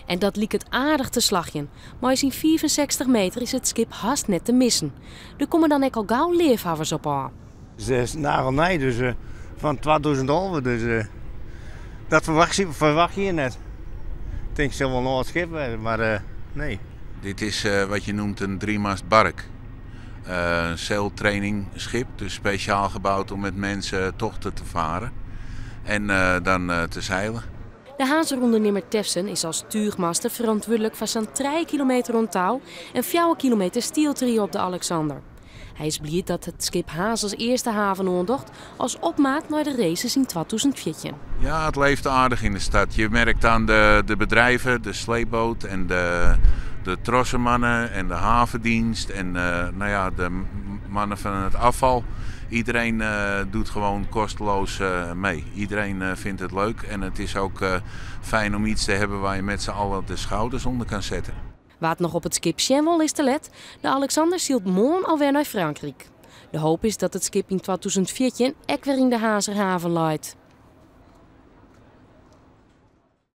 En dat liek het aardig te slagjen. Maar in 65 meter is het schip haast net te missen. Er komen dan ook al gauw leefhavers op aan. Het is nagelnij, dus van 2011, dus dat verwacht je net. Ik denk ze wel nog het schip werden, maar nee. Dit is wat je noemt een 3-mast bark. Een zeiltrainingschip, dus speciaal gebouwd om met mensen tochten te varen en dan te zeilen. De Hazenondernemer Tefsen is als tuigmaster verantwoordelijk voor zo'n 3 kilometer rond touw en 4 kilometer stieltrio op de Alexander. Hij is blij dat het schip Haas als eerste haven ontdocht als opmaat naar de races in 2014. Ja, het leeft aardig in de stad. Je merkt aan de bedrijven, de sleepboot en de trossenmannen en de havendienst en de mannen van het afval. Iedereen doet gewoon kosteloos mee. Iedereen vindt het leuk en het is ook fijn om iets te hebben waar je met z'n allen de schouders onder kan zetten. Wat nog op het schip Shenwell is te let, de Alexander zielt morgen alweer naar Frankrijk. De hoop is dat het schip in 2014 ook weer in de Hazerhaven leidt.